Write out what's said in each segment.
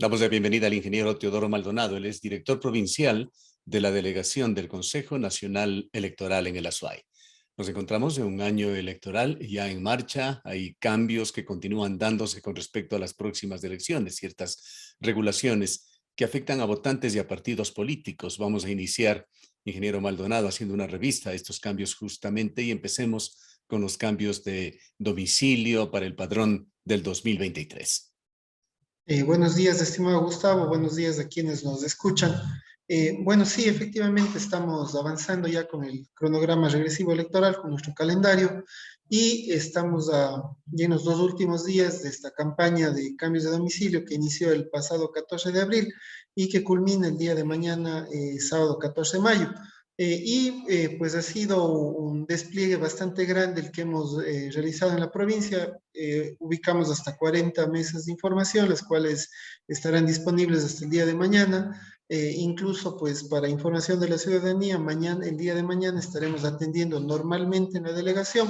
Damos la bienvenida al ingeniero Teodoro Maldonado. Él es director provincial de la delegación del Consejo Nacional Electoral en el Azuay. Nos encontramos en un año electoral ya en marcha. Hay cambios que continúan dándose con respecto a las próximas elecciones, ciertas regulaciones que afectan a votantes y a partidos políticos. Vamos a iniciar, ingeniero Maldonado, haciendo una revista de estos cambios justamente y empecemos con los cambios de domicilio para el padrón del 2023. Buenos días, estimado Gustavo. Buenos días a quienes nos escuchan. Bueno, sí, efectivamente estamos avanzando ya con el cronograma regresivo electoral, con nuestro calendario, y estamos ya en los dos últimos días de esta campaña de cambios de domicilio que inició el pasado 14 de abril y que culmina el día de mañana, sábado 14 de mayo. Pues ha sido un despliegue bastante grande el que hemos realizado en la provincia. Ubicamos hasta 40 mesas de información, las cuales estarán disponibles hasta el día de mañana. Incluso pues para información de la ciudadanía, mañana, el día de mañana estaremos atendiendo normalmente en la delegación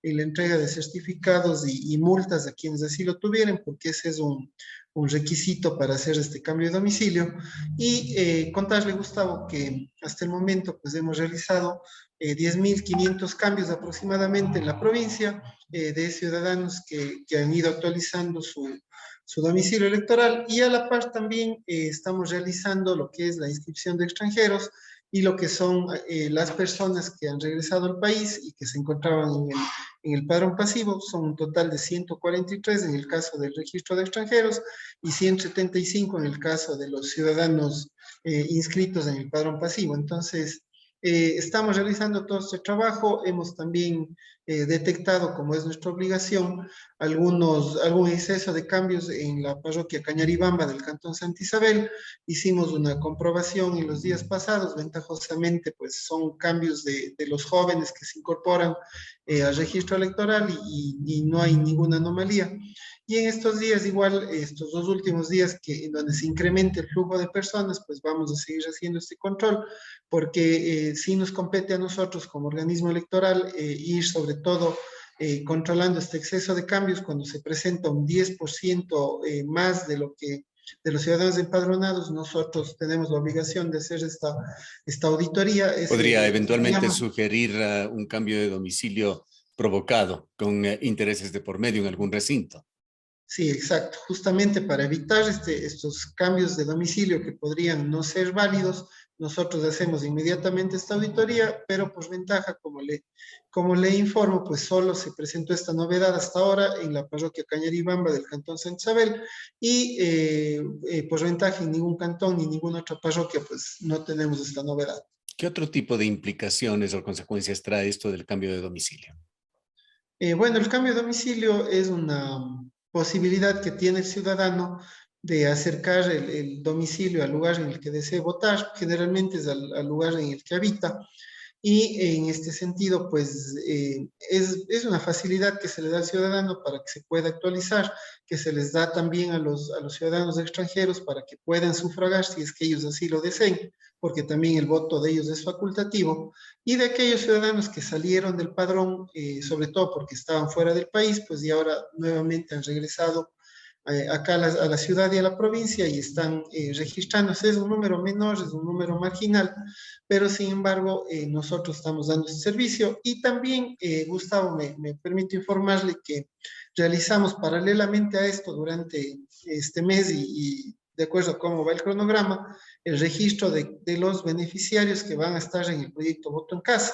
y la entrega de certificados y multas a quienes así lo tuvieran, porque ese es un requisito para hacer este cambio de domicilio. Y contarle, Gustavo, que hasta el momento pues hemos realizado 10.500 cambios aproximadamente en la provincia de ciudadanos que han ido actualizando su domicilio electoral, y a la par también estamos realizando lo que es la inscripción de extranjeros y lo que son las personas que han regresado al país y que se encontraban en el padrón pasivo. Son un total de 143 en el caso del registro de extranjeros y 175 en el caso de los ciudadanos inscritos en el padrón pasivo. Entonces, estamos realizando todo este trabajo. Hemos también detectado, como es nuestra obligación, algún exceso de cambios en la parroquia Cañaribamba del Cantón Santa Isabel. Hicimos una comprobación en los días pasados. Ventajosamente, pues son cambios de los jóvenes que se incorporan al registro electoral y no hay ninguna anomalía. Y en estos días, igual, estos dos últimos días en donde se incrementa el flujo de personas, pues vamos a seguir haciendo este control, porque sí nos compete a nosotros como organismo electoral ir sobre todo controlando este exceso de cambios cuando se presenta un 10% más de los ciudadanos empadronados. Nosotros tenemos la obligación de hacer esta auditoría. ¿Podría Se eventualmente llama. sugerir un cambio de domicilio provocado con intereses de por medio en algún recinto? Sí, exacto. Justamente para evitar estos cambios de domicilio que podrían no ser válidos, nosotros hacemos inmediatamente esta auditoría, pero por ventaja, como le informo, pues solo se presentó esta novedad hasta ahora en la parroquia Cañaribamba del Cantón San Isabel, y por ventaja en ningún cantón ni ninguna otra parroquia pues no tenemos esta novedad. ¿Qué otro tipo de implicaciones o consecuencias trae esto del cambio de domicilio? Bueno, el cambio de domicilio es una posibilidad que tiene el ciudadano de acercar el domicilio al lugar en el que desee votar. Generalmente es al lugar en el que habita, y en este sentido, pues es una facilidad que se le da al ciudadano para que se pueda actualizar, que se les da también a los ciudadanos extranjeros para que puedan sufragar si es que ellos así lo deseen, porque también el voto de ellos es facultativo. Y de aquellos ciudadanos que salieron del padrón, sobre todo porque estaban fuera del país, pues y ahora nuevamente han regresado acá a la ciudad y a la provincia y están registrándose. Es un número menor, es un número marginal, pero sin embargo nosotros estamos dando este servicio. Y también, Gustavo, me permito informarle que realizamos paralelamente a esto durante este mes y de acuerdo a cómo va el cronograma, el registro de los beneficiarios que van a estar en el proyecto Voto en Casa.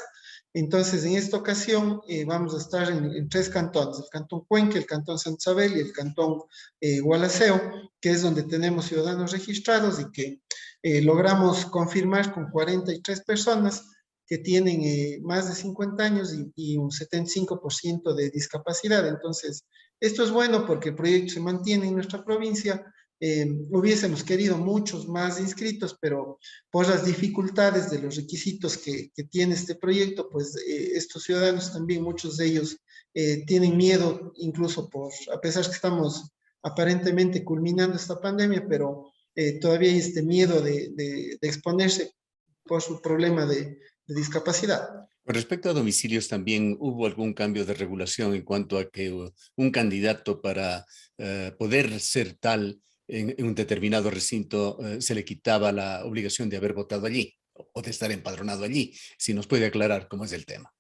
Entonces, en esta ocasión vamos a estar en tres cantones: el cantón Cuenca, el cantón Santa Isabel y el cantón Gualaceo, que es donde tenemos ciudadanos registrados y que logramos confirmar con 43 personas que tienen más de 50 años y un 75% de discapacidad. Entonces, esto es bueno porque el proyecto se mantiene en nuestra provincia. Hubiésemos querido muchos más inscritos, pero por las dificultades de los requisitos que tiene este proyecto, pues estos ciudadanos también, muchos de ellos tienen miedo, incluso a pesar que estamos aparentemente culminando esta pandemia, pero todavía hay este miedo de exponerse por su problema de discapacidad. Con respecto a domicilios, también hubo algún cambio de regulación en cuanto a que un candidato para poder ser tal en un determinado recinto se le quitaba la obligación de haber votado allí o de estar empadronado allí. Si nos puede aclarar cómo es el tema.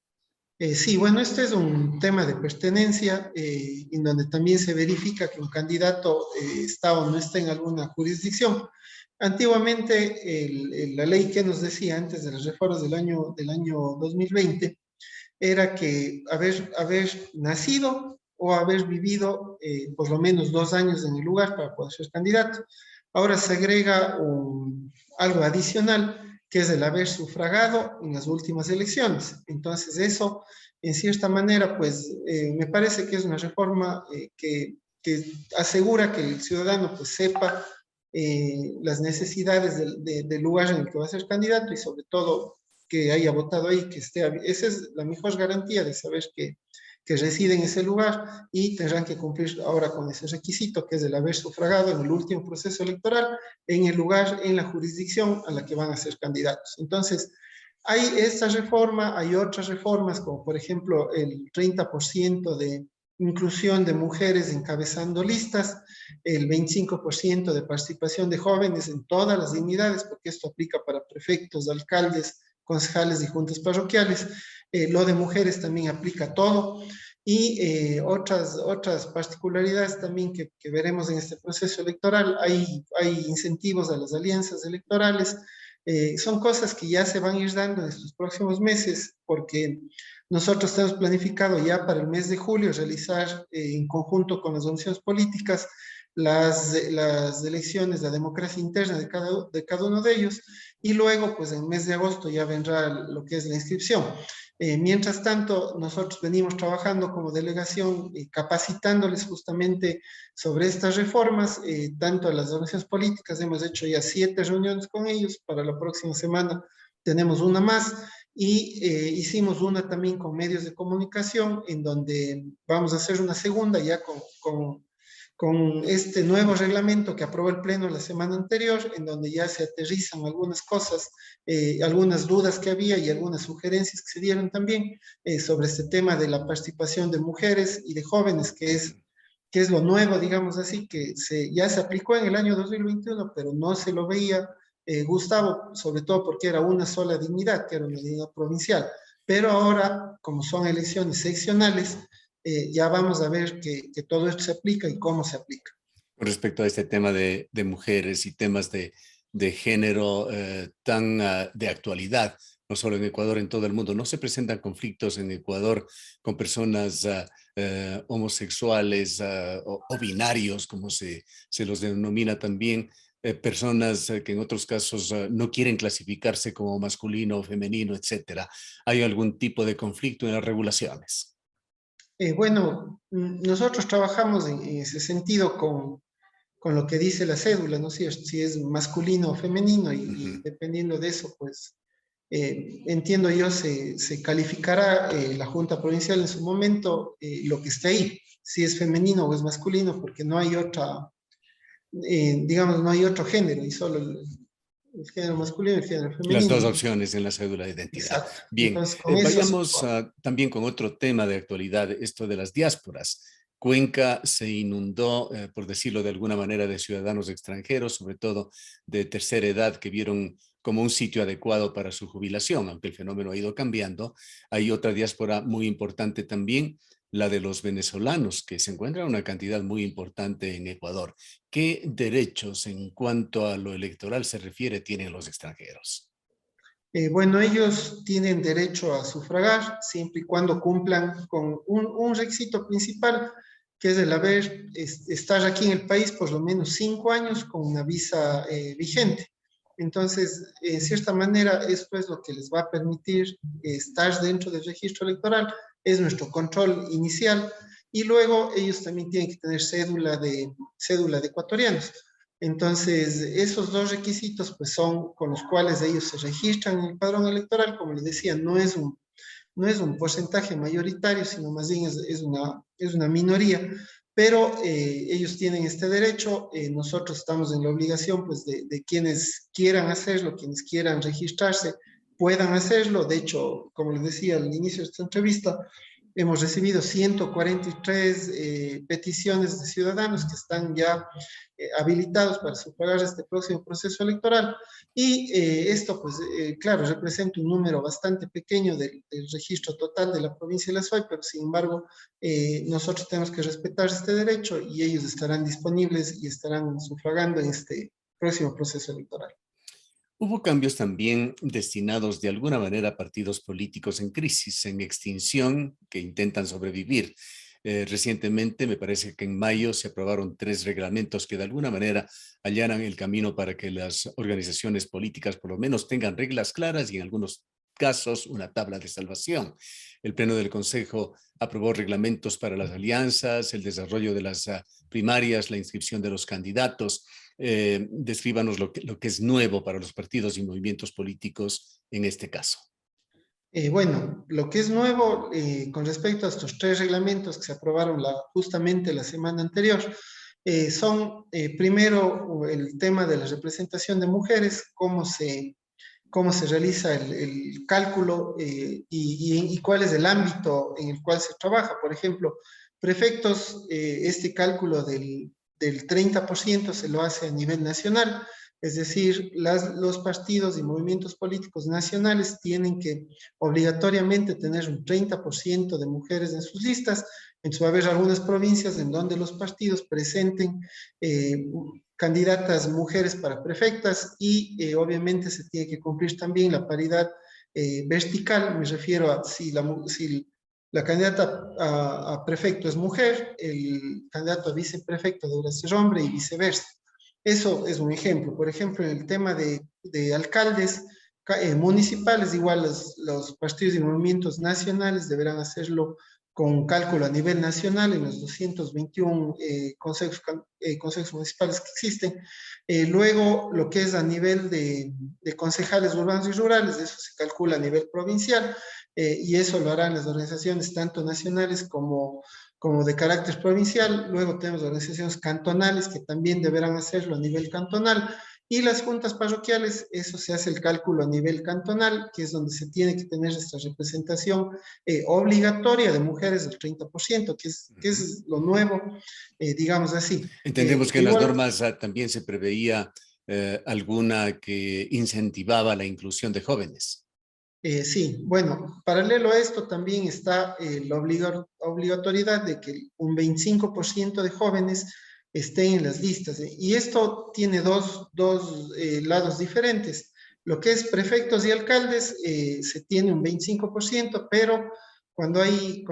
Sí, bueno, este es un tema de pertenencia en donde también se verifica que un candidato está o no está en alguna jurisdicción. Antiguamente, la ley que nos decía antes de las reformas del año 2020 era que haber nacido o haber vivido por lo menos 2 años en el lugar para poder ser candidato. Ahora se agrega algo adicional, que es el haber sufragado en las últimas elecciones. Entonces eso, en cierta manera, pues me parece que es una reforma que asegura que el ciudadano pues sepa las necesidades del lugar en el que va a ser candidato y sobre todo que haya votado ahí, que esté. Esa es la mejor garantía de saber que reside en ese lugar y tendrán que cumplir ahora con ese requisito, que es el haber sufragado en el último proceso electoral en el lugar, en la jurisdicción a la que van a ser candidatos. Entonces, hay esta reforma, hay otras reformas, como por ejemplo el 30% de inclusión de mujeres encabezando listas, el 25% de participación de jóvenes en todas las dignidades, porque esto aplica para prefectos, alcaldes, concejales y juntas parroquiales. Lo de mujeres también aplica a todo. Y otras particularidades también que veremos en este proceso electoral. Hay incentivos a las alianzas electorales. Son cosas que ya se van a ir dando en estos próximos meses, porque nosotros tenemos planificado ya para el mes de julio realizar en conjunto con las organizaciones políticas las elecciones, la democracia interna de cada uno de ellos, y luego pues en el mes de agosto ya vendrá lo que es la inscripción. Mientras tanto, nosotros venimos trabajando como delegación, capacitándoles justamente sobre estas reformas, tanto a las organizaciones políticas. Hemos hecho ya 7 reuniones con ellos, para la próxima semana tenemos una más, y hicimos una también con medios de comunicación, en donde vamos a hacer una segunda ya con este nuevo reglamento que aprobó el Pleno la semana anterior, en donde ya se aterrizan algunas cosas, algunas dudas que había y algunas sugerencias que se dieron también sobre este tema de la participación de mujeres y de jóvenes, que es lo nuevo, digamos así, que ya se aplicó en el año 2021, pero no se lo veía, Gustavo, sobre todo porque era una sola dignidad, que era una dignidad provincial. Pero ahora, como son elecciones seccionales, ya vamos a ver que todo esto se aplica y cómo se aplica. Con respecto a este tema de mujeres y temas de género tan de actualidad, no solo en Ecuador, en todo el mundo, ¿no se presentan conflictos en Ecuador con personas homosexuales o binarios, como se los denomina también? Personas que en otros casos no quieren clasificarse como masculino o femenino, etcétera. ¿Hay algún tipo de conflicto en las regulaciones? Bueno, nosotros trabajamos en ese sentido con lo que dice la cédula, ¿no? Si es masculino o femenino, y Ujú. dependiendo de eso, pues entiendo yo, se calificará la Junta Provincial en su momento lo que esté ahí, si es femenino o es masculino, porque no hay digamos, no hay otro género, y solo el género masculino y el género Las femenino. dos opciones en la cédula de identidad. Exacto. Bien, Entonces, con eso se vayamos también con otro tema de actualidad, esto de las diásporas. Cuenca se inundó, por decirlo de alguna manera, de ciudadanos extranjeros, sobre todo de tercera edad, que vieron como un sitio adecuado para su jubilación, aunque el fenómeno ha ido cambiando. Hay otra diáspora muy importante también, la de los venezolanos, que se encuentra una cantidad muy importante en Ecuador. ¿Qué derechos en cuanto a lo electoral se refiere tienen los extranjeros? Bueno, ellos tienen derecho a sufragar siempre y cuando cumplan con un requisito principal, que es el estar aquí en el país por lo menos 5 años con una visa vigente. Entonces, en cierta manera, esto es lo que les va a permitir estar dentro del registro electoral, es nuestro control inicial, y luego ellos también tienen que tener cédula de ecuatorianos. Entonces, esos dos requisitos pues son con los cuales ellos se registran en el padrón electoral. Como les decía, no es un porcentaje mayoritario, sino más bien es una minoría, pero ellos tienen este derecho. Nosotros estamos en la obligación pues de quienes quieran hacerlo, quienes quieran registrarse, puedan hacerlo. De hecho, como les decía al inicio de esta entrevista, hemos recibido 143 peticiones de ciudadanos que están ya habilitados para sufragar este próximo proceso electoral. Y esto, pues, claro, representa un número bastante pequeño del registro total de la provincia de La Suay, pero sin embargo, nosotros tenemos que respetar este derecho y ellos estarán disponibles y estarán sufragando en este próximo proceso electoral. Hubo cambios también destinados de alguna manera a partidos políticos en crisis, en extinción, que intentan sobrevivir. Recientemente, me parece que en mayo se aprobaron 3 reglamentos que de alguna manera allanan el camino para que las organizaciones políticas por lo menos tengan reglas claras y en algunos casos una tabla de salvación. El Pleno del Consejo aprobó reglamentos para las alianzas, el desarrollo de las primarias, la inscripción de los candidatos. Descríbanos lo que es nuevo para los partidos y movimientos políticos en este caso. Bueno, lo que es nuevo con respecto a estos 3 reglamentos que se aprobaron justamente la semana anterior, son primero el tema de la representación de mujeres, cómo se realiza el cálculo y cuál es el ámbito en el cual se trabaja. Por ejemplo, prefectos, este cálculo del 30% se lo hace a nivel nacional, es decir, los partidos y movimientos políticos nacionales tienen que obligatoriamente tener un 30% de mujeres en sus listas. Entonces va a haber algunas provincias en donde los partidos presenten candidatas mujeres para prefectas y obviamente se tiene que cumplir también la paridad vertical. Me refiero a si la candidata a prefecto es mujer, el candidato a viceprefecto debe ser hombre y viceversa. Eso es un ejemplo. Por ejemplo, en el tema de alcaldes municipales, igual los partidos y movimientos nacionales deberán hacerlo con cálculo a nivel nacional en los 221 consejos municipales que existen. Luego, lo que es a nivel de concejales urbanos y rurales, eso se calcula a nivel provincial, y eso lo harán las organizaciones tanto nacionales como de carácter provincial. Luego tenemos organizaciones cantonales que también deberán hacerlo a nivel cantonal. Y las juntas parroquiales, eso se hace el cálculo a nivel cantonal, que es donde se tiene que tener esta representación obligatoria de mujeres del 30%, que es lo nuevo, digamos así. Entendemos que en las normas también se preveía alguna que incentivaba la inclusión de jóvenes. Sí, bueno, paralelo a esto también está la obligatoriedad de que un 25% de jóvenes estén en las listas. Y esto tiene dos lados diferentes. Lo que es prefectos y alcaldes se tiene un 25%, pero cuando hay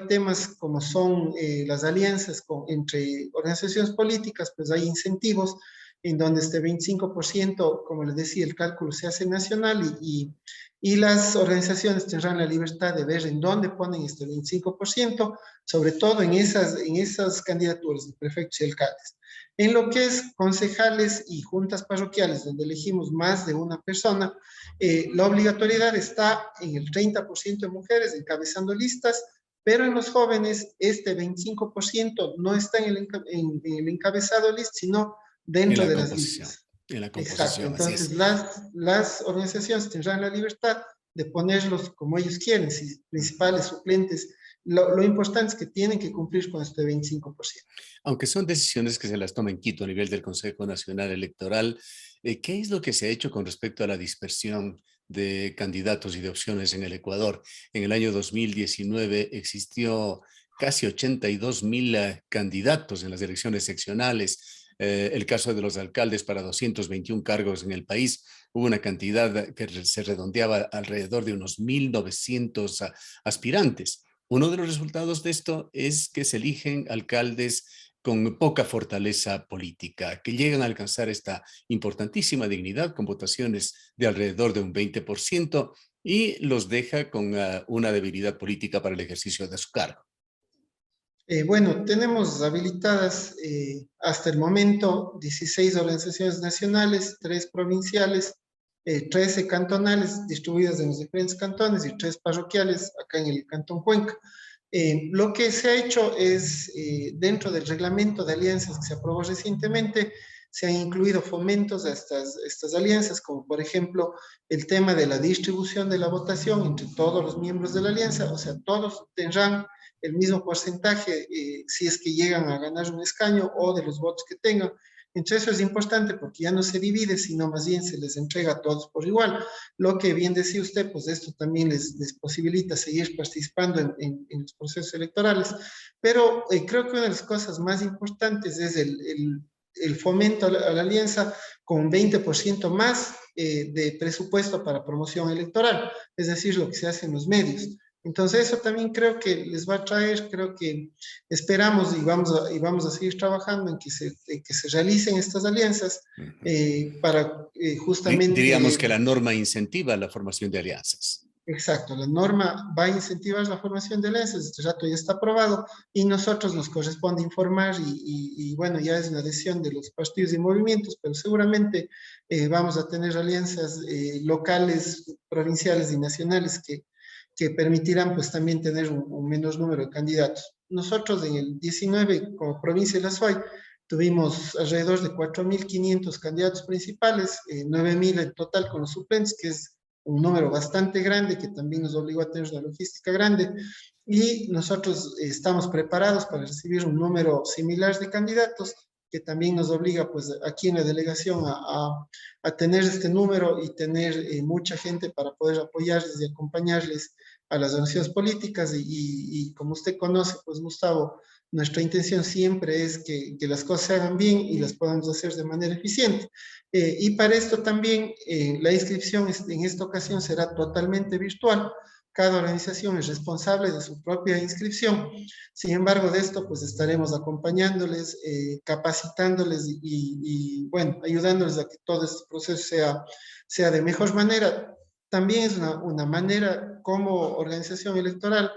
temas como son las alianzas entre organizaciones políticas, pues hay incentivos en donde este 25%, como les decía, el cálculo se hace nacional y las organizaciones tendrán la libertad de ver en dónde ponen este 25%, sobre todo en esas candidaturas de prefectos y alcaldes. En lo que es concejales y juntas parroquiales, donde elegimos más de una persona, la obligatoriedad está en el 30% de mujeres encabezando listas, pero en los jóvenes este 25% no está en el encabezado de listas, sino dentro de las listas. En la Exacto, composición, así entonces es. las organizaciones tendrán la libertad de ponerlos como ellos quieren, si principales, suplentes. Lo importante es que tienen que cumplir con este 25%. Aunque son decisiones que se las toma en Quito a nivel del Consejo Nacional Electoral, ¿qué es lo que se ha hecho con respecto a la dispersión de candidatos y de opciones en el Ecuador? En el año 2019 existió casi 82,000 candidatos en las elecciones seccionales. El caso de los alcaldes para 221 cargos en el país, hubo una cantidad que se redondeaba alrededor de unos 1,900 aspirantes. Uno de los resultados de esto es que se eligen alcaldes con poca fortaleza política, que llegan a alcanzar esta importantísima dignidad con votaciones de alrededor de un 20% y los deja con una debilidad política para el ejercicio de su cargo. Bueno, tenemos habilitadas hasta el momento 16 organizaciones nacionales, 3 provinciales, 13 cantonales distribuidas en los diferentes cantones y 3 parroquiales acá en el Cantón Cuenca. Lo que se ha hecho es, dentro del reglamento de alianzas que se aprobó recientemente, se han incluido fomentos a estas alianzas, como por ejemplo el tema de la distribución de la votación entre todos los miembros de la alianza, o sea, todos tendrán el mismo porcentaje si es que llegan a ganar un escaño o de los votos que tengan. Entonces eso es importante porque ya no se divide, sino más bien se les entrega a todos por igual. Lo que bien decía usted, pues esto también les posibilita seguir participando en los procesos electorales. Pero creo que una de las cosas más importantes es el fomento a la alianza con 20% más de presupuesto para promoción electoral, es decir, lo que se hace en los medios. Entonces eso también creo que les va a traer, creo que esperamos y vamos a seguir trabajando en que se realicen estas alianzas para Diríamos justamente. que la norma incentiva la formación de alianzas. Exacto, la norma va a incentivar la formación de alianzas, este rato ya está aprobado y nosotros nos corresponde informar y bueno, ya es una decisión de los partidos y movimientos, pero seguramente vamos a tener alianzas locales, provinciales y nacionales que permitirán pues también tener un menor número de candidatos. Nosotros en el 19, como provincia de La Suay, tuvimos alrededor de 4.500 candidatos principales, 9.000 en total con los suplentes, que es un número bastante grande que también nos obligó a tener una logística grande y nosotros estamos preparados para recibir un número similar de candidatos que también nos obliga pues aquí en la delegación a tener este número y tener mucha gente para poder apoyarles y acompañarles a las organizaciones políticas y como usted conoce pues Gustavo, nuestra intención siempre es que las cosas se hagan bien y las podamos hacer de manera eficiente. Y para esto también la inscripción en esta ocasión será totalmente virtual. Cada organización es responsable de su propia inscripción. Sin embargo, de esto pues estaremos acompañándoles, capacitándoles bueno, ayudándoles a que todo este proceso sea de mejor manera. También es una manera como organización electoral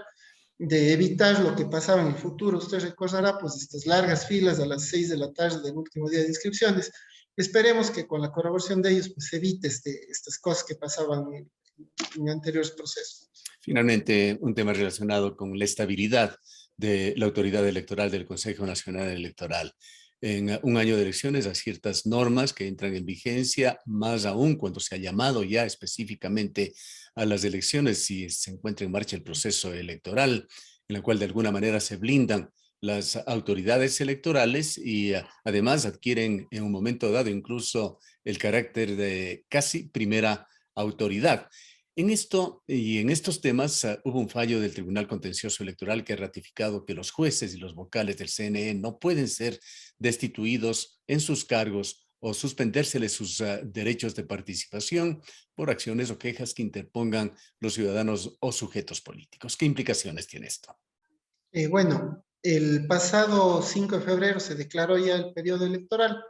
de evitar lo que pasaba en el futuro. Usted recordará pues estas largas filas a las 6 de la tarde del último día de inscripciones. Esperemos que con la colaboración de ellos pues, se evite estas cosas que pasaban en anteriores procesos. Finalmente, un tema relacionado con la estabilidad de la autoridad electoral del Consejo Nacional Electoral. En un año de elecciones hay ciertas normas que entran en vigencia, más aún cuando se ha llamado ya específicamente a las elecciones si se encuentra en marcha el proceso electoral, en la cual de alguna manera se blindan las autoridades electorales y además adquieren en un momento dado incluso el carácter de casi primera autoridad. En esto y en estos temas hubo un fallo del Tribunal Contencioso Electoral que ha ratificado que los jueces y los vocales del CNE no pueden ser destituidos en sus cargos o suspendérseles sus derechos de participación por acciones o quejas que interpongan los ciudadanos o sujetos políticos. ¿Qué implicaciones tiene esto? Bueno, el pasado 5 de febrero se declaró ya el periodo electoral.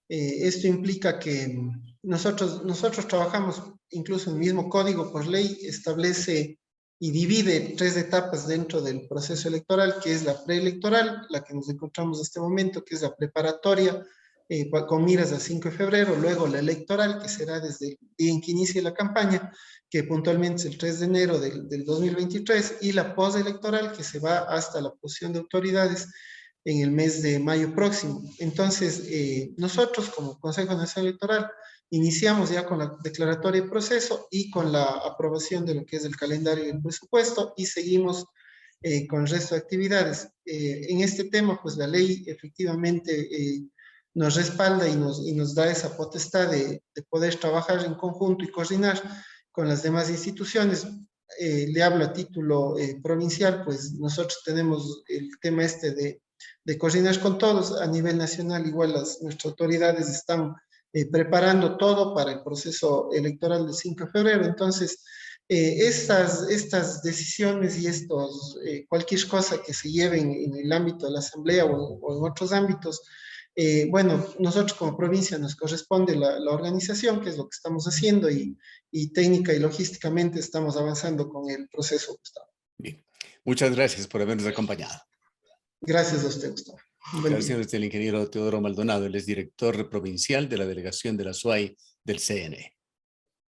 Esto implica que nosotros trabajamos, incluso el mismo código por ley establece y divide 3 etapas dentro del proceso electoral, que es la preelectoral, la que nos encontramos en este momento, que es la preparatoria, con miras al 5 de febrero, luego la electoral, que será desde el día en que inicie la campaña, que puntualmente es el 3 de enero del 2023, y la postelectoral, que se va hasta la posición de autoridades en el mes de mayo próximo. Entonces, nosotros como Consejo Nacional Electoral iniciamos ya con la declaratoria de proceso y con la aprobación de lo que es el calendario y el presupuesto y seguimos con el resto de actividades. En este tema, pues la ley efectivamente nos respalda y nos da esa potestad de poder trabajar en conjunto y coordinar con las demás instituciones. Le hablo a título provincial, pues nosotros tenemos el tema de coordinar con todos a nivel nacional, igual nuestras autoridades están preparando todo para el proceso electoral del 5 de febrero, entonces estas decisiones y cualquier cosa que se lleve en el ámbito de la asamblea o en otros ámbitos, bueno, nosotros como provincia nos corresponde la organización, que es lo que estamos haciendo, y técnica y logísticamente estamos avanzando con el proceso, Gustavo. Bien. Muchas gracias por habernos acompañado. Gracias a usted, Gustavo. Gracias al ingeniero Teodoro Maldonado, él es director provincial de la delegación de la SUAY del CNE.